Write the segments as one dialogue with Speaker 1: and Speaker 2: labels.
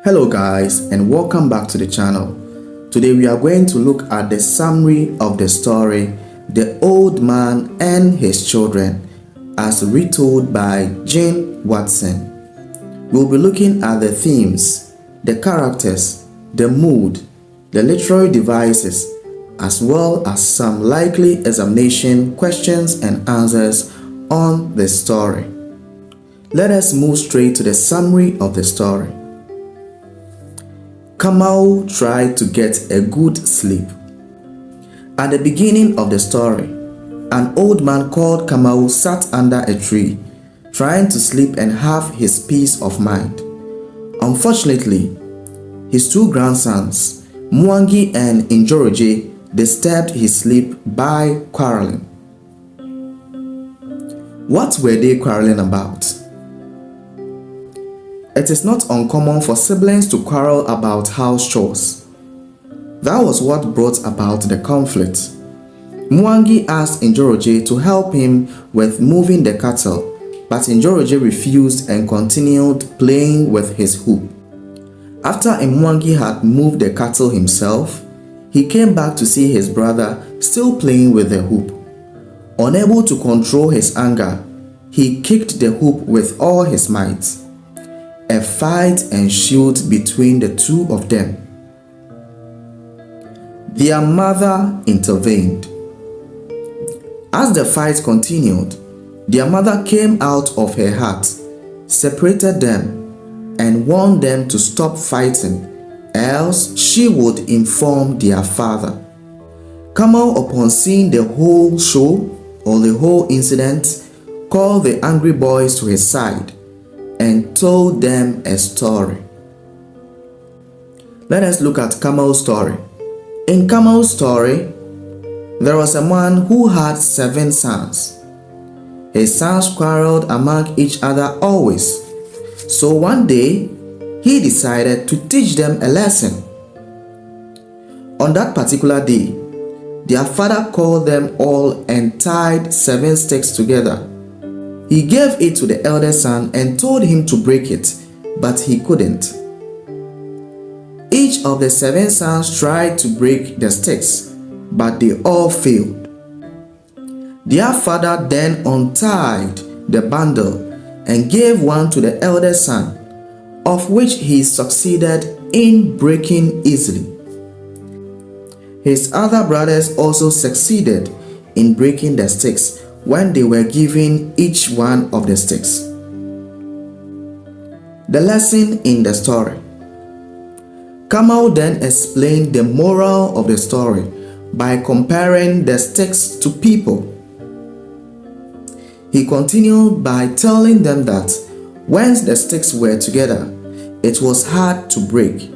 Speaker 1: Hello guys, and welcome back to the channel. Today we are going to look at the summary of the story The Old Man and His Children as retold by Jane Watson. We'll be looking at the themes, the characters, the mood, the literary devices, as well as some likely examination questions and answers on the story. Let us move straight to the summary of the story. Kamau tried to get a good sleep. At the beginning of the story, an old man called Kamau sat under a tree, trying to sleep and have his peace of mind. Unfortunately, his two grandsons, Mwangi and Njoroge, disturbed his sleep by quarreling. What were they quarreling about? It is not uncommon for siblings to quarrel about house chores. That was what brought about the conflict. Mwangi asked Njoroge to help him with moving the cattle, but Njoroge refused and continued playing with his hoop. After Mwangi had moved the cattle himself, he came back to see his brother still playing with the hoop. Unable to control his anger, he kicked the hoop with all his might. A fight ensued between the two of them. Their mother intervened. As the fight continued, their mother came out of her hut, separated them, and warned them to stop fighting, else she would inform their father. Kamau, upon seeing the whole show or the whole incident, called the angry boys to his side and told them a story. Let us look at Kamau's story. In Kamau's story, there was a man who had 7 sons. His sons quarreled among each other always. So one day, he decided to teach them a lesson. On that particular day, their father called them all and tied 7 sticks together. He gave it to the elder son and told him to break it, but he couldn't. Each of the 7 sons tried to break the sticks, but they all failed. Their father then untied the bundle and gave one to the elder son, of which he succeeded in breaking easily. His other brothers also succeeded in breaking the sticks when they were given each one of the sticks. The lesson in the story. Kamau then explained the moral of the story by comparing the sticks to people. He continued by telling them that when the sticks were together, it was hard to break,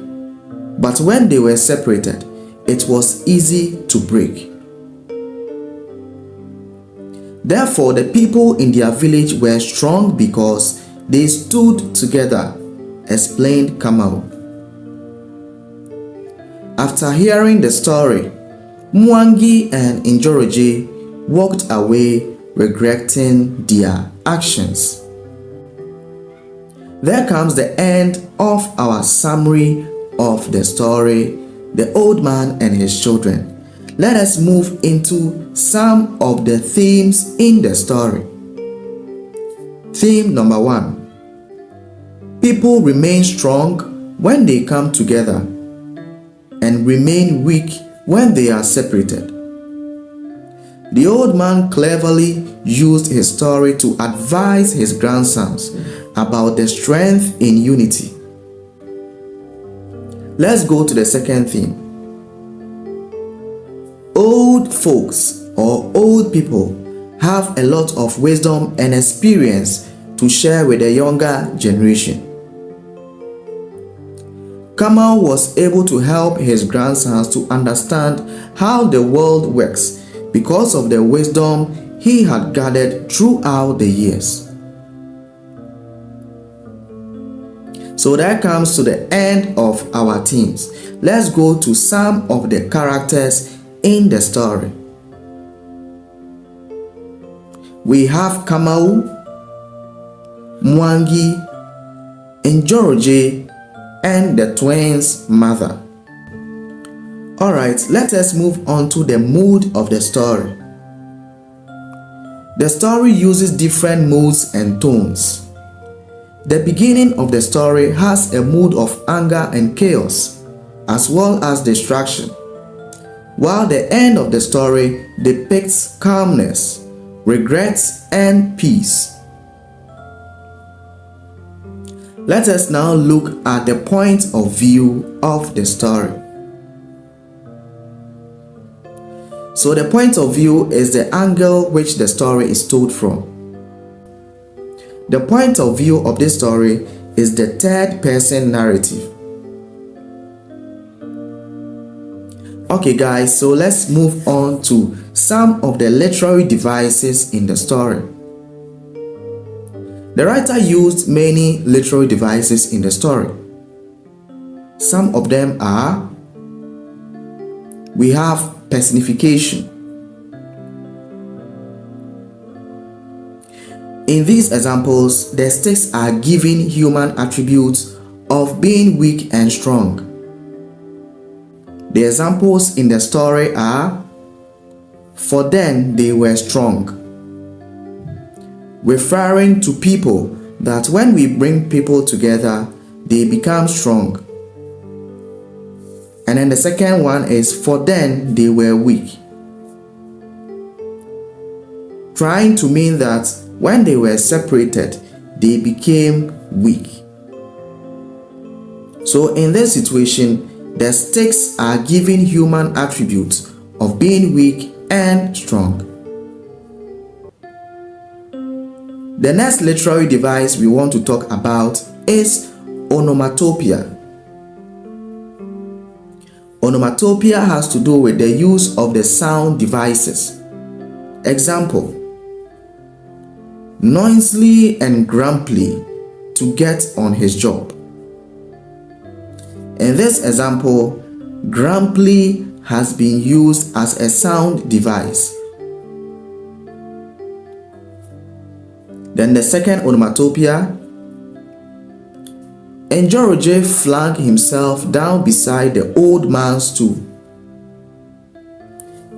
Speaker 1: but when they were separated, it was easy to break. Therefore, the people in their village were strong because they stood together, explained Kamau. After hearing the story, Mwangi and Njoroge walked away regretting their actions. There comes the end of our summary of the story, The Old Man and His Children. Let us move into some of the themes in the story. Theme number 1. People remain strong when they come together and remain weak when they are separated. The old man cleverly used his story to advise his grandsons about the strength in unity. Let's go to the second theme. Old folks or old people have a lot of wisdom and experience to share with the younger generation. Kamau was able to help his grandsons to understand how the world works because of the wisdom he had gathered throughout the years. So that comes to the end of our themes. Let's go to some of the characters in the story. We have Kamau, Mwangi, Njoroge, and the twins' mother. Alright, let us move on to the mood of the story. The story uses different moods and tones. The beginning of the story has a mood of anger and chaos, as well as distraction, while the end of the story depicts calmness, regrets, and peace. Let us now look at the point of view of the story. So the point of view is the angle which the story is told from. The point of view of this story is the third person narrative. Okay guys, so let's move on to some of the literary devices in the story. The writer used many literary devices in the story. Some of them are: we have personification. In these examples, the sticks are given human attributes of being weak and strong. The examples in the story are: for then they were strong, referring to people that when we bring people together, they become strong. And then the second one is: for then they were weak, trying to mean that when they were separated, they became weak. So in this situation, the sticks are given human attributes of being weak and strong. The next literary device we want to talk about is onomatopoeia. Onomatopoeia has to do with the use of the sound devices. Example: noisily and grumpily to get on his job. In this example, grumpily has been used as a sound device. Then the second onomatopoeia: Njoroge flung himself down beside the old man's stool.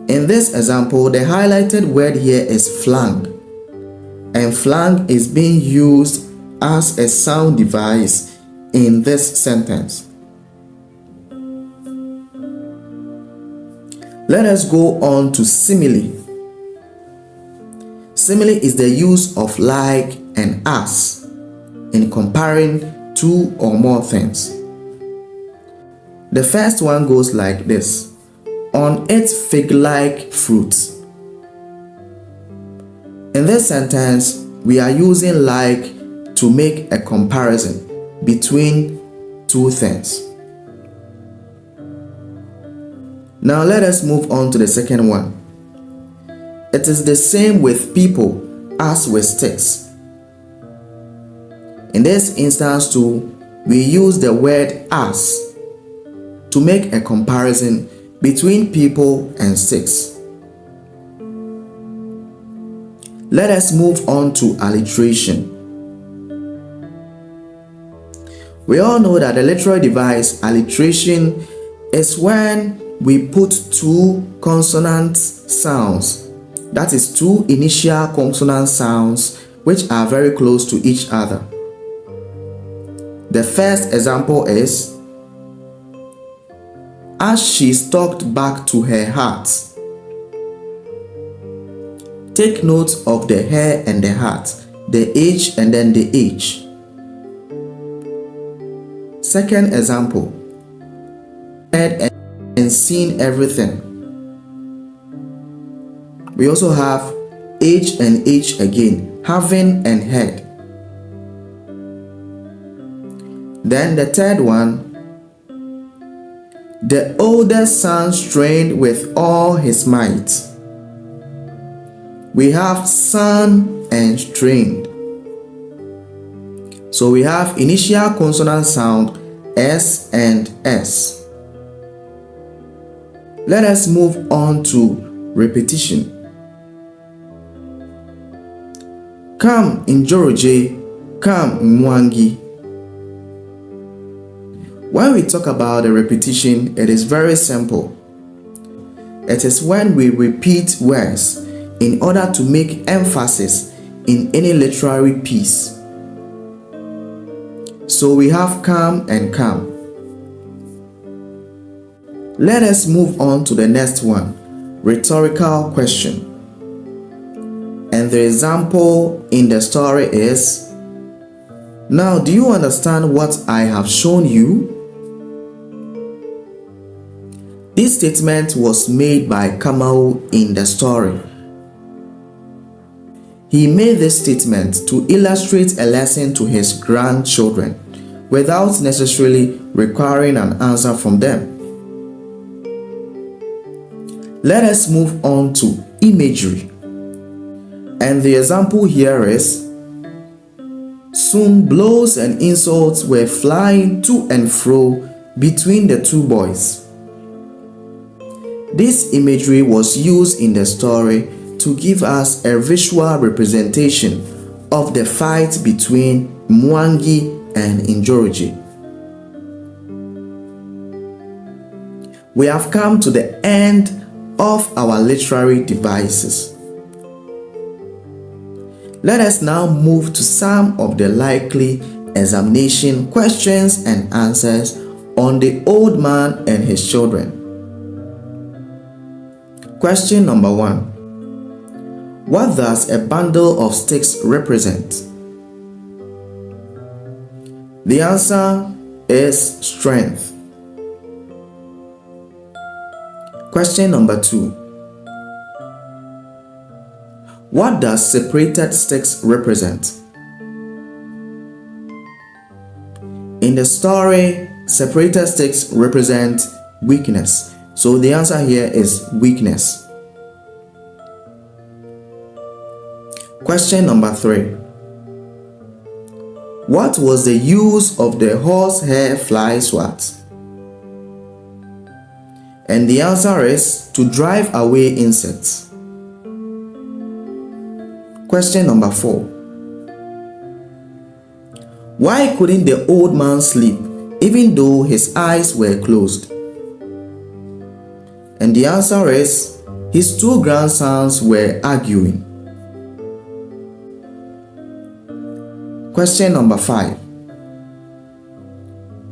Speaker 1: In this example, the highlighted word here is flung, and flung is being used as a sound device in this sentence. Let us go on to simile. Simile is the use of like and as in comparing two or more things. The first one goes like this: on its fig-like fruits. In this sentence, we are using like to make a comparison between two things. Now let us move on to the second one. It is the same with people as with sticks. In this instance too, we use the word as to make a comparison between people and sticks. Let us move on to alliteration. We all know that the literary device alliteration is when we put two consonant sounds, that is two initial consonant sounds which are very close to each other. The first example is: as she stalked back to her heart. Take note of the hair and the heart, the H and then the H. Second example: heard and seen everything. We also have H and H again, having and heard. Then the third one: the older son strained with all his might. We have son and strained. So we have initial consonant sound S and S. Let us move on to repetition. Come Njoroge, come Mwangi. When we talk about a repetition, it is very simple. It is when we repeat words in order to make emphasis in any literary piece. So we have come and come. Let us move on to the next one, rhetorical question. And the example in the story is, now do you understand what I have shown you? This statement was made by Kamau in the story. He made this statement to illustrate a lesson to his grandchildren without necessarily requiring an answer from them. Let us move on to imagery. And the example here is, soon blows and insults were flying to and fro between the two boys. This imagery was used in the story to give us a visual representation of the fight between Mwangi and Njoroge. We have come to the end of our literary devices. Let us now move to some of the likely examination questions and answers on the old man and his children. Question number 1. What does a bundle of sticks represent? The answer is strength. Question number 2. What does separated sticks represent? In the story, separated sticks represent weakness. So the answer here is weakness. Question number 3. What was the use of the horsehair fly swat? And the answer is to drive away insects. Question number 4. Why couldn't the old man sleep even though his eyes were closed? And the answer is his two grandsons were arguing. Question number 5.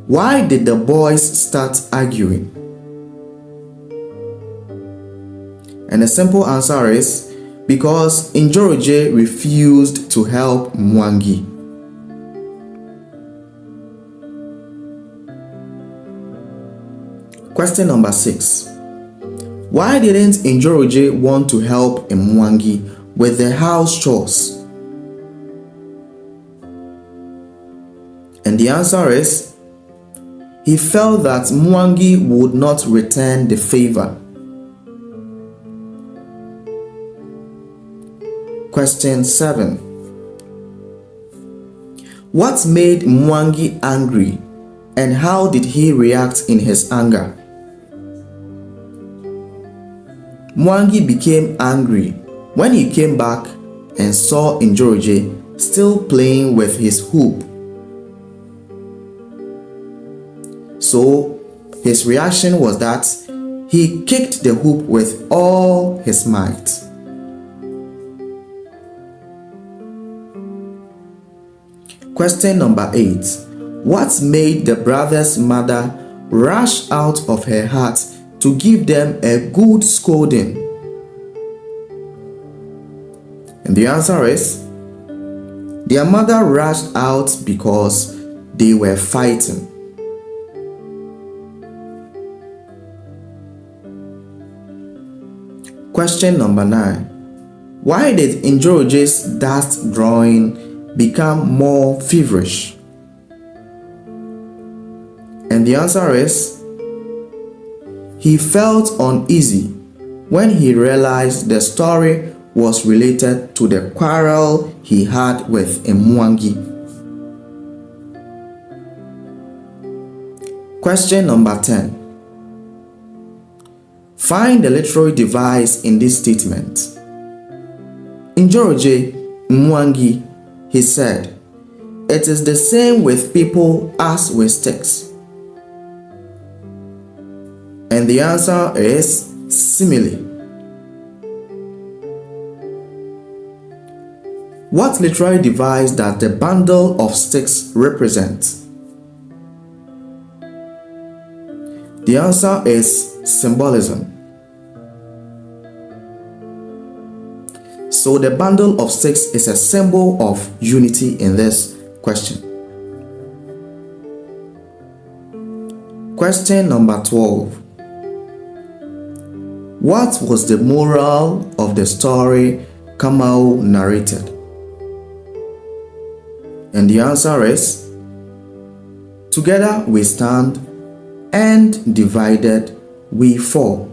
Speaker 1: Why did the boys start arguing? And the simple answer is because Njoroge refused to help Mwangi. Question number 6. Why didn't Njoroge want to help Mwangi with the house chores? And the answer is he felt that Mwangi would not return the favor. Question 7. What made Mwangi angry and how did he react in his anger? Mwangi became angry when he came back and saw Njoroge still playing with his hoop. So his reaction was that he kicked the hoop with all his might. Question number 8. What made the brothers' mother rush out of her heart to give them a good scolding? And the answer is their mother rushed out because they were fighting. Question number 9. Why did Njoroge's dust drawing become more feverish? And the answer is he felt uneasy when he realized the story was related to the quarrel he had with Mwangi. Question number 10. Find the literary device in this statement. Njoroge, Mwangi, he said, "It is the same with people as with sticks." And the answer is simile. What literary device does the bundle of sticks represent? The answer is symbolism. So the bundle of sticks is a symbol of unity in this question. Question number 12. What was the moral of the story Kamau narrated? And the answer is, together we stand, and divided we fall.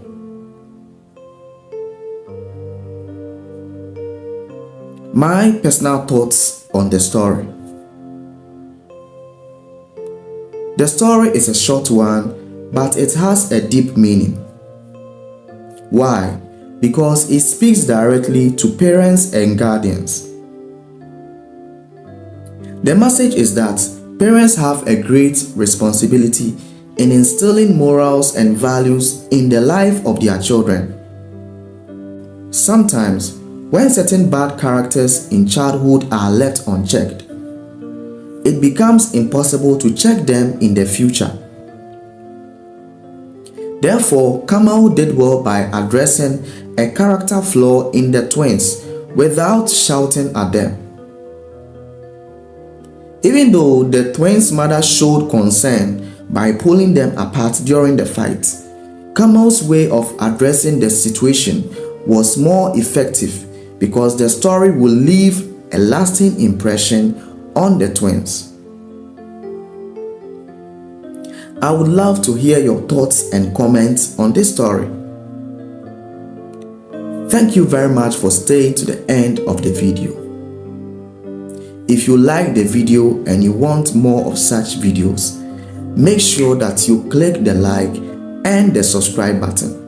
Speaker 1: My personal thoughts on the story. The story is a short one, but it has a deep meaning. Why? Because it speaks directly to parents and guardians. The message is that parents have a great responsibility in instilling morals and values in the life of their children. Sometimes, when certain bad characters in childhood are left unchecked, it becomes impossible to check them in the future. Therefore, Kamau did well by addressing a character flaw in the twins without shouting at them. Even though the twins' mother showed concern by pulling them apart during the fight, Kamau's way of addressing the situation was more effective because the story will leave a lasting impression on the twins. I would love to hear your thoughts and comments on this story. Thank you very much for staying to the end of the video. If you like the video and you want more of such videos, make sure that you click the like and the subscribe button.